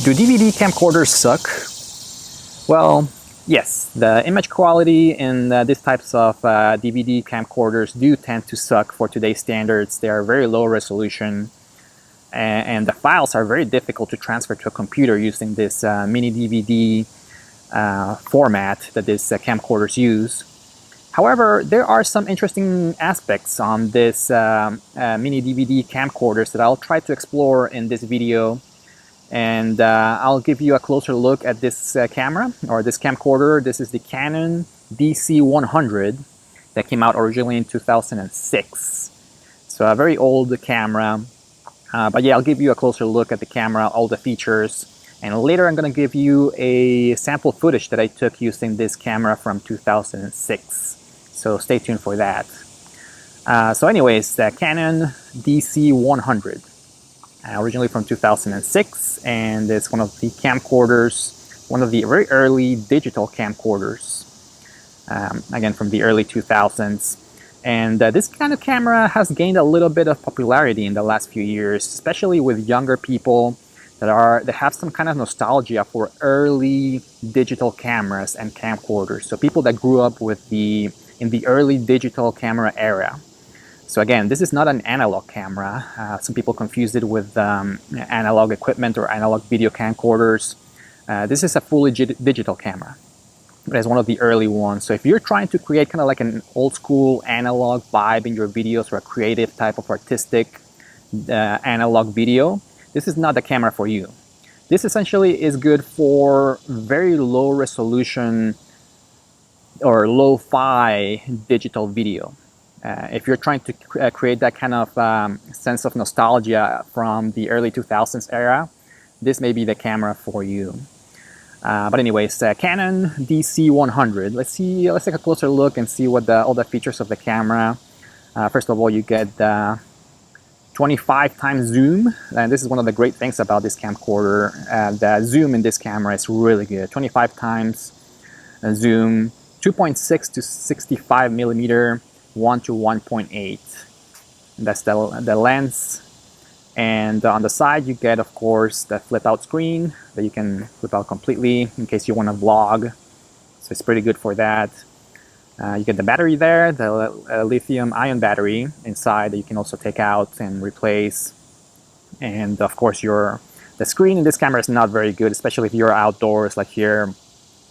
Do DVD camcorders suck? Well, yes, the image quality in these types of DVD camcorders do tend to suck for today's standards. They are very low resolution, and the files are very difficult to transfer to a computer using this mini DVD format that these camcorders use. However, there are some interesting aspects on this mini DVD camcorders that I'll try to explore in this video. And I'll give you a closer look at this camera, or this camcorder. This is the Canon DC100 that came out originally in 2006. So a very old camera. But yeah, I'll give you a closer look at the camera, all the features. And later I'm going to give you a sample footage that I took using this camera from 2006. So stay tuned for that. So anyways, the Canon DC100. Originally from 2006, and it's one of the camcorders, one of the very early digital camcorders, again from the early 2000s. And this kind of camera has gained a little bit of popularity in the last few years, especially with younger people that have some kind of nostalgia for early digital cameras and camcorders. So people that grew up with in the early digital camera era. So again, this is not an analog camera. Some people confuse it with analog equipment or analog video camcorders. This is a fully digital camera, but it's one of the early ones. So if you're trying to create kind of like an old school analog vibe in your videos, or a creative type of artistic analog video, this is not the camera for you. This essentially is good for very low resolution or lo-fi digital video. If you're trying to create that kind of sense of nostalgia from the early 2000s era, this may be the camera for you. But anyways, Canon DC100. Let's take a closer look and see what all the features of the camera. First of all, you get 25 times zoom, and this is one of the great things about this camcorder. The zoom in this camera is really good. 25 times zoom, 2.6 to 65 millimeter. 1 to 1.8. That's the lens. And on the side you get, of course, the flip out screen that you can flip out completely in case you want to vlog. So it's pretty good for that. You get the battery there, the lithium ion battery inside that you can also take out and replace. And of course the screen in this camera is not very good, especially if you're outdoors like here.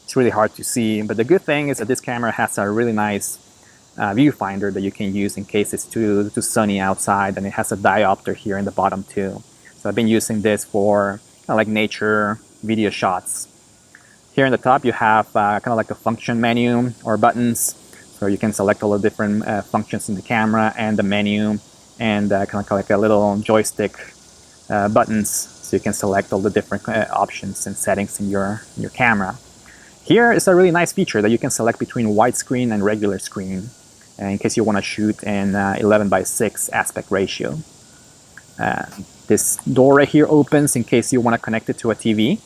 It's really hard to see. But the good thing is that this camera has a really nice viewfinder that you can use in case it's too sunny outside, and it has a diopter here in the bottom too. So I've been using this for kind of like nature video shots. Here in the top you have kind of like a function menu or buttons, so you can select all the different functions in the camera and the menu, and kind of like a little joystick buttons, so you can select all the different options and settings in your camera. Here is a really nice feature that you can select between widescreen and regular screen, in case you want to shoot in 11:6 aspect ratio. This door right here opens in case you want to connect it to a TV,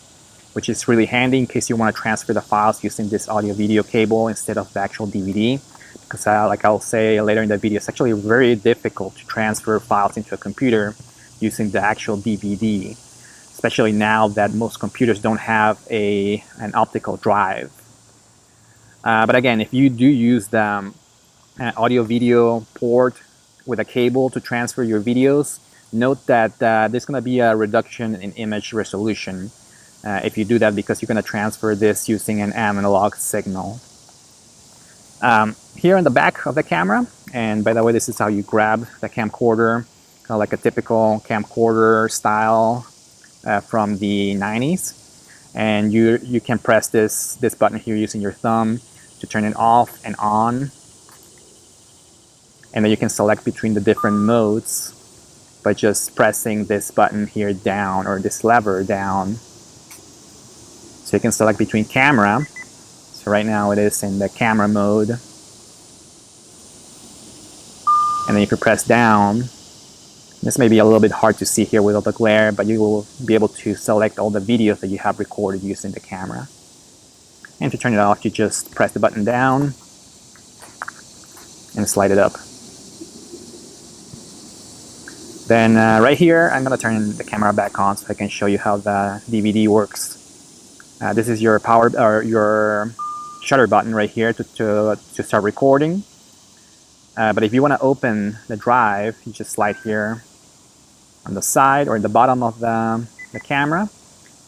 which is really handy in case you want to transfer the files using this audio-video cable instead of the actual DVD. Because like I'll say later in the video, it's actually very difficult to transfer files into a computer using the actual DVD, especially now that most computers don't have an optical drive. But again, if you do use the audio-video port with a cable to transfer your videos, note that there's going to be a reduction in image resolution if you do that, because you're going to transfer this using an analog signal. Here in the back of the camera, and by the way, this is how you grab the camcorder, kind of like a typical camcorder style from the 90s. And you can press this button here using your thumb to turn it off and on. And then you can select between the different modes by just pressing this button here down, or this lever down. So you can select between camera. So right now it is in the camera mode. And then if you press down, this may be a little bit hard to see here with all the glare, but you will be able to select all the videos that you have recorded using the camera. And to turn it off, you just press the button down and slide it up. Then right here, I'm going to turn the camera back on so I can show you how the DVD works. This is your power or your shutter button right here to start recording. But if you want to open the drive, you just slide here on the side or the bottom of the camera,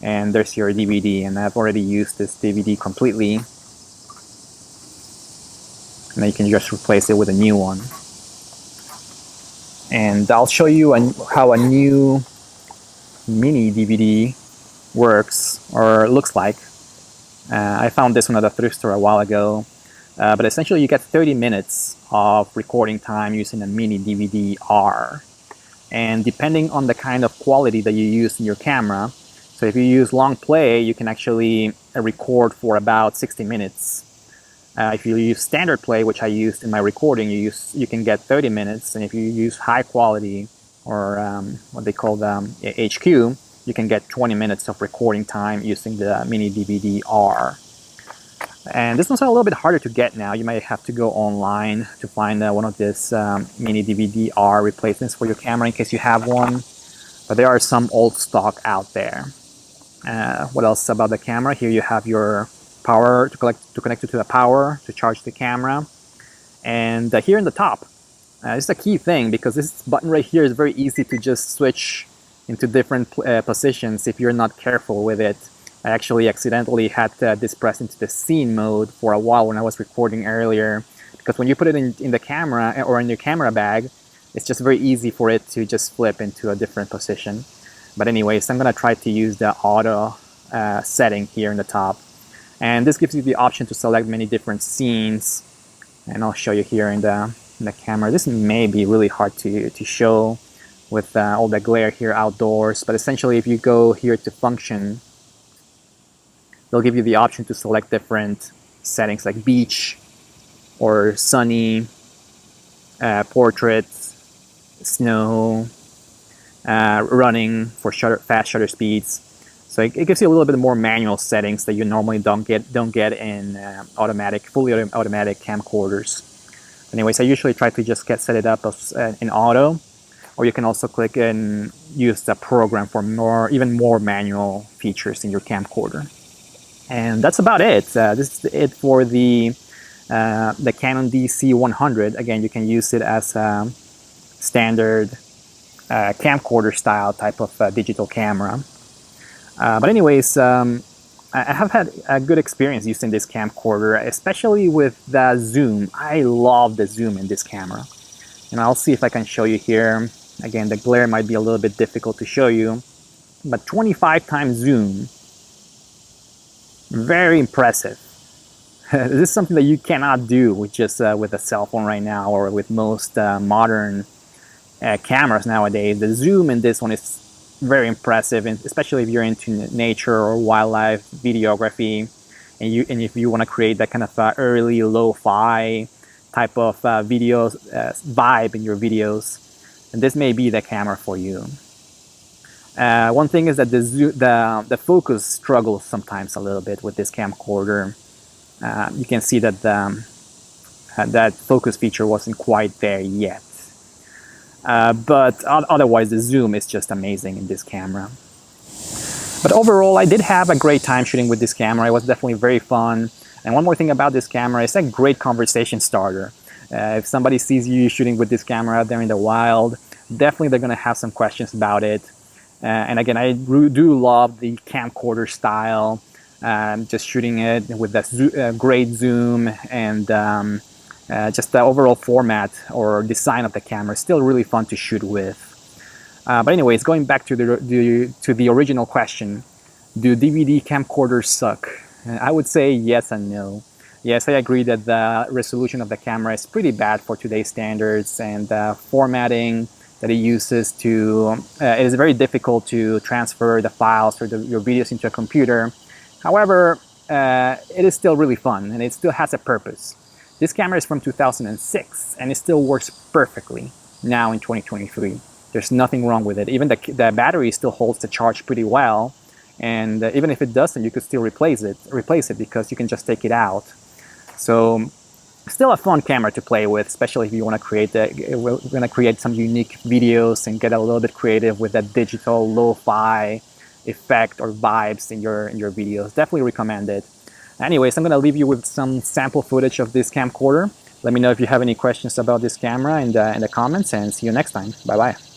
and there's your DVD. And I've already used this DVD completely, and then you can just replace it with a new one. And I'll show you how a new mini DVD works or looks like. I found this one at a thrift store a while ago, but essentially you get 30 minutes of recording time using a mini DVD-R. And depending on the kind of quality that you use in your camera, so if you use long play, you can actually record for about 60 minutes. If you use standard play, which I used in my recording, you can get 30 minutes. And if you use high quality, or what they call the HQ, you can get 20 minutes of recording time using the mini DVD-R. And this one's a little bit harder to get now. You might have to go online to find one of these mini DVD-R replacements for your camera in case you have one. But there are some old stock out there. What else about the camera? Here you have your power to connect it to the power to charge the camera. And here in the top, this is a key thing because this button right here is very easy to just switch into different positions if you're not careful with it. I actually accidentally had this pressed into the scene mode for a while when I was recording earlier, because when you put it in the camera or in your camera bag, it's just very easy for it to just flip into a different position. But anyways, I'm gonna try to use the auto setting here in the top. And this gives you the option to select many different scenes. And I'll show you here in the camera. This may be really hard to show with all the glare here outdoors. But essentially, if you go here to function, they'll give you the option to select different settings like beach or sunny, portrait, snow, running for fast shutter speeds. So it gives you a little bit more manual settings that you normally don't get in fully automatic camcorders. Anyways, I usually try to just set it up as in auto, or you can also click and use the program for even more manual features in your camcorder. And that's about it. This is it for the Canon DC100. Again, you can use it as a standard camcorder style type of digital camera. But anyways, I have had a good experience using this camcorder, especially with the zoom. I love the zoom in this camera. And I'll see if I can show you here. Again, the glare might be a little bit difficult to show you, but 25 times zoom, very impressive. This is something that you cannot do with just with a cell phone right now, or with most modern cameras nowadays. The zoom in this one is very impressive, and especially if you're into nature or wildlife videography, and if you want to create that kind of early lo-fi type of videos vibe in your videos, and this may be the camera for you. One thing is that the focus struggles sometimes a little bit with this camcorder. You can see that that focus feature wasn't quite there yet. But otherwise, the zoom is just amazing in this camera. But overall, I did have a great time shooting with this camera. It was definitely very fun. And one more thing about this camera, it's a great conversation starter. If somebody sees you shooting with this camera out there in the wild, definitely they're going to have some questions about it. And again, I do love the camcorder style, just shooting it with that great zoom, and just the overall format or design of the camera is still really fun to shoot with. But anyways, going back to the original question, do DVD camcorders suck? I would say yes and no. Yes, I agree that the resolution of the camera is pretty bad for today's standards, and the formatting that it uses it is very difficult to transfer the files or your videos into a computer. However, it is still really fun, and it still has a purpose. This camera is from 2006, and it still works perfectly now in 2023. There's nothing wrong with it. Even the battery still holds the charge pretty well, and even if it doesn't, you could still replace it because you can just take it out. So Still a fun camera to play with, especially if you want to create some unique videos and get a little bit creative with that digital lo-fi effect or vibes in your videos. Definitely recommend it. Anyways, I'm going to leave you with some sample footage of this camcorder. Let me know if you have any questions about this camera in the comments, and see you next time. Bye bye.